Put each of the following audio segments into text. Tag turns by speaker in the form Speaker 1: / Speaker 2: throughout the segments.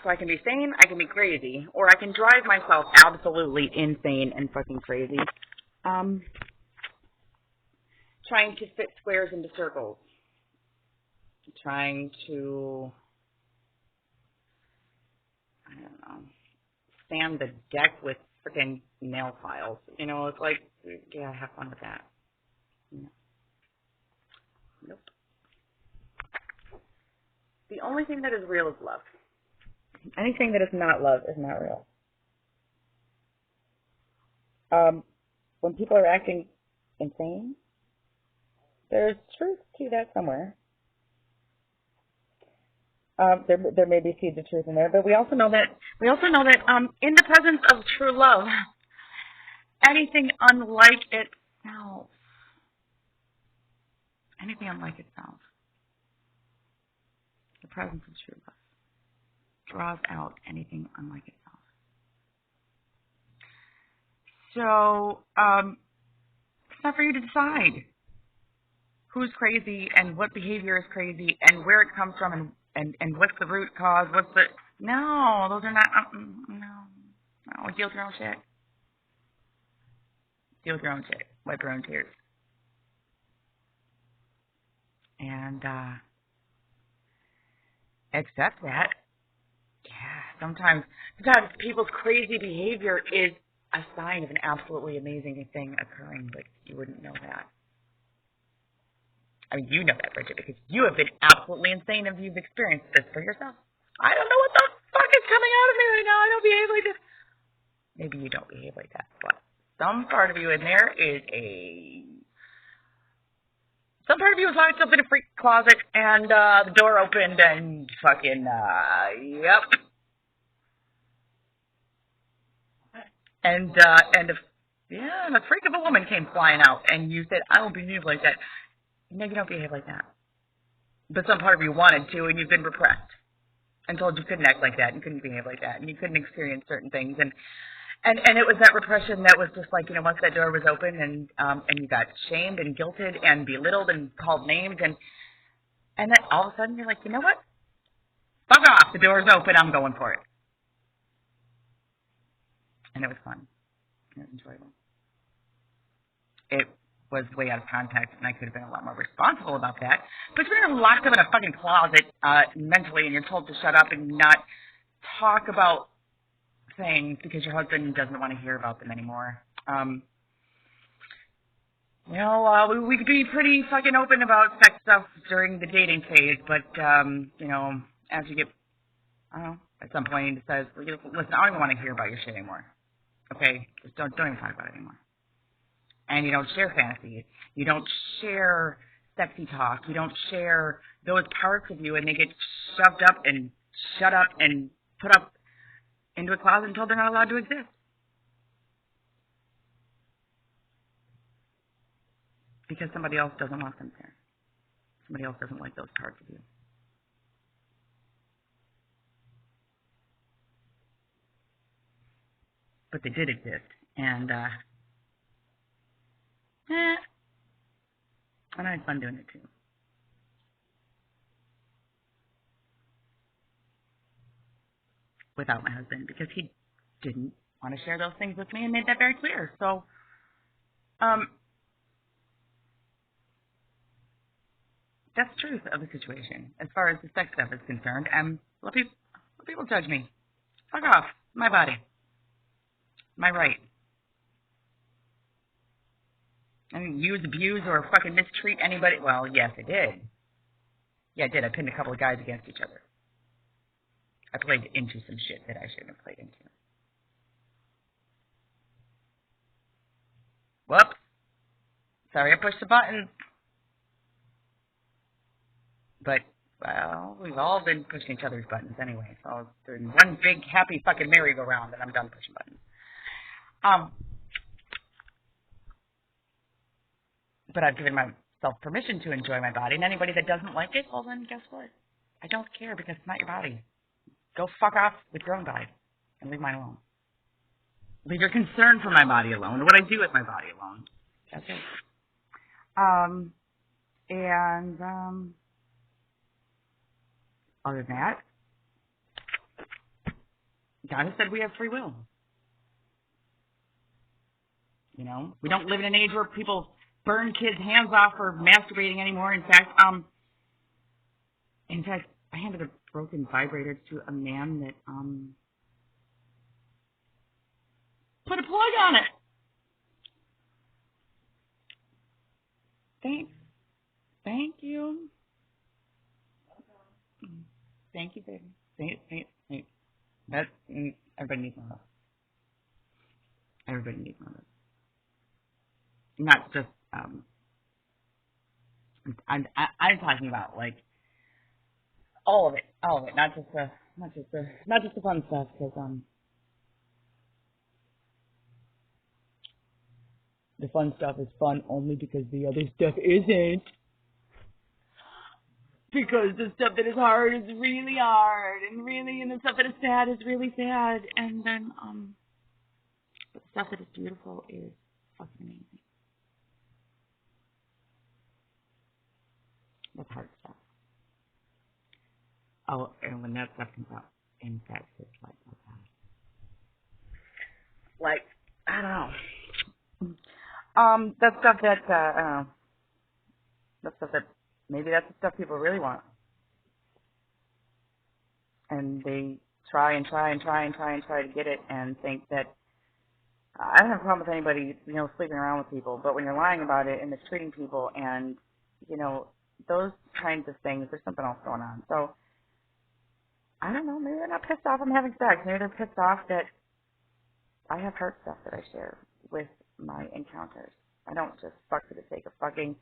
Speaker 1: So I can be sane, I can be crazy, or I can drive myself absolutely insane and fucking crazy. Trying to fit squares into circles. Trying to, I don't know, sand the deck with freaking nail files. You know, it's like, yeah, have fun with that. No. Nope. The only thing that is real is love. Anything that is not love is not real. When people are acting insane, there's truth to that somewhere. There may be seeds of truth in there, but we also know that in the presence of true love, anything unlike itself, the presence of true love draws out anything unlike itself. So it's not for you to decide who's crazy and what behavior is crazy and where it comes from and what's the root cause, no, those are not, no, deal with your own shit. Deal with your own shit. Wipe your own tears. And accept that. Yeah, sometimes people's crazy behavior is a sign of an absolutely amazing thing occurring, but you wouldn't know that. I mean, you know that, Bridget, because you have been absolutely insane if you've experienced this for yourself. I don't know what the fuck is coming out of me right now. I don't behave like this. Maybe you don't behave like that, but some part of you in there is some part of you was locked up in a freak closet and the door opened and fucking, yep. And a freak of a woman came flying out and you said, I don't behave like that. No, you don't behave like that. But some part of you wanted to, and you've been repressed and told you couldn't act like that and couldn't behave like that and you couldn't experience certain things. And it was that repression that was just like, once that door was open and you got shamed and guilted and belittled and called names and then all of a sudden you're like, you know what? Fuck off. The door's open. I'm going for it. And it was fun. It was enjoyable. It was way out of context, and I could have been a lot more responsible about that. But when you're locked up in a fucking closet mentally and you're told to shut up and not talk about things because your husband doesn't want to hear about them anymore. We could be pretty fucking open about sex stuff during the dating phase, but, as you get, I don't know, at some point it says, listen, I don't even want to hear about your shit anymore. Okay? Just don't even talk about it anymore. And you don't share fantasy. You don't share sexy talk. You don't share those parts of you, and they get shoved up and shut up and put up into a closet until they're not allowed to exist. Because somebody else doesn't want them there. Somebody else doesn't like those parts of you. But they did exist. And I had fun doing it too. Without my husband, because he didn't want to share those things with me and made that very clear. So, that's the truth of the situation as far as the sex stuff is concerned. Let people judge me. Fuck off. My body. My right. I didn't use, abuse, or fucking mistreat anybody. Well, yes, I did. Yeah, I did. I pinned a couple of guys against each other. I played into some shit that I shouldn't have played into. Whoops. Sorry I pushed the button. But, well, we've all been pushing each other's buttons anyway. So they're in one big happy fucking merry-go-round and I'm done pushing buttons. But I've given myself permission to enjoy my body. And anybody that doesn't like it, well then guess what? I don't care because it's not your body. Go fuck off with your own body and leave mine alone. Leave your concern for my body alone, or what I do with my body alone. That's it. Other than that, God has said we have free will. You know, we don't live in an age where people burn kids' hands off for masturbating anymore. In fact, I handed a broken vibrator to a man that put a plug on it. Thank you. Thank you, baby. Thank. That everybody needs more of. Everybody needs more of it. Not just I'm talking about like all of it, not just the fun stuff, because the fun stuff is fun only because the other stuff isn't. Because the stuff that is hard is really hard, and the stuff that is sad is really sad, and then but the stuff that is beautiful is fucking amazing. That's hard stuff. Oh, and when that stuff comes out in sex, it's like, oh God. Like, I don't know. That stuff that, I don't know. That stuff that, maybe that's the stuff people really want. And they try to get it and think that, I don't have a problem with anybody, you know, sleeping around with people, but when you're lying about it and mistreating people and, you know, those kinds of things, there's something else going on. So, I don't know, maybe they're not pissed off I'm having sex. Maybe they're pissed off that I have hurt stuff that I share with my encounters. I don't just fuck for the sake of fucking.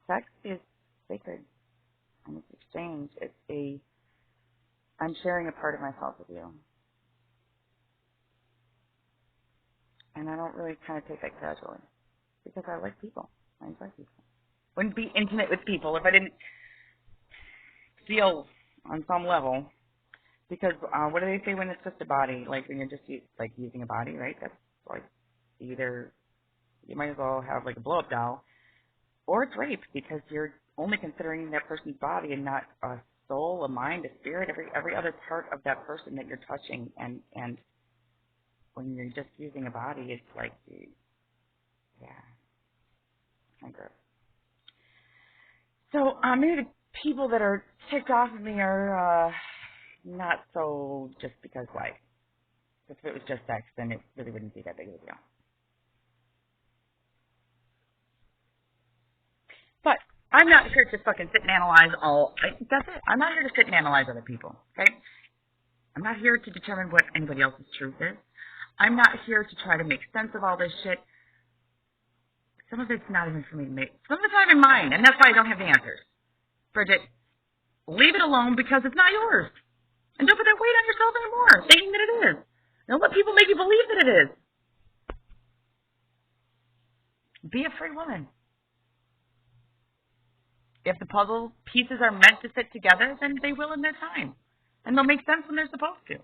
Speaker 1: Sex is sacred. And it's exchange. I'm sharing a part of myself with you. And I don't really kind of take that casually. Because I like people. I enjoy people. Wouldn't be intimate with people if I didn't feel on some level. Because what do they say when it's just a body? Like when you're just using a body, right? That's like either you might as well have like a blow-up doll, or it's rape because you're only considering that person's body and not a soul, a mind, a spirit, every other part of that person that you're touching. And when you're just using a body, it's like, yeah, kind of gross. So maybe the people that are ticked off of me are not so just because, like, if it was just sex, then it really wouldn't be that big of a deal. But I'm not here to fucking sit and analyze that's it. I'm not here to sit and analyze other people, okay? I'm not here to determine what anybody else's truth is. I'm not here to try to make sense of all this shit. Some of it's not even for me to make. Some of it's not even mine, and that's why I don't have the answers. Bridget, leave it alone because it's not yours. And don't put that weight on yourself anymore, thinking that it is. Don't let people make you believe that it is. Be a free woman. If the puzzle pieces are meant to fit together, then they will in their time. And they'll make sense when they're supposed to.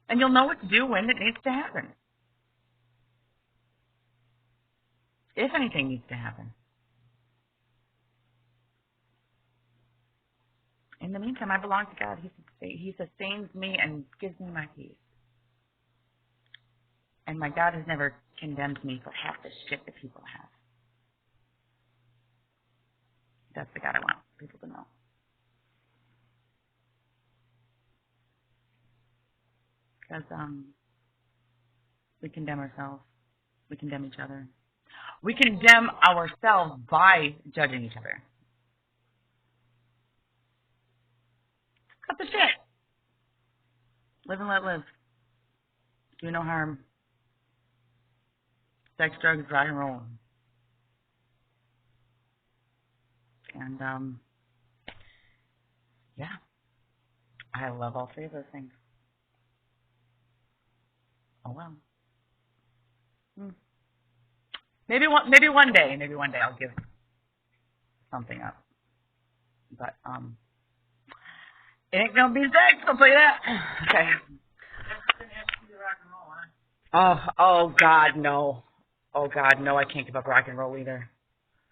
Speaker 1: And you'll know what to do when it needs to happen. If anything needs to happen. In the meantime, I belong to God. He sustains me and gives me my peace. And my God has never condemned me for half the shit that people have. That's the God I want people to know. Because we condemn ourselves. We condemn each other. We condemn ourselves by judging each other. Cut the shit. Live and let live. Do no harm. Sex, drugs, rock and roll. And, yeah. I love all three of those things. Oh, well. Maybe one day I'll give something up. But, it ain't gonna be sex, I'll tell you that. Okay. Oh, God, no. Oh, God, no, I can't give up rock and roll either.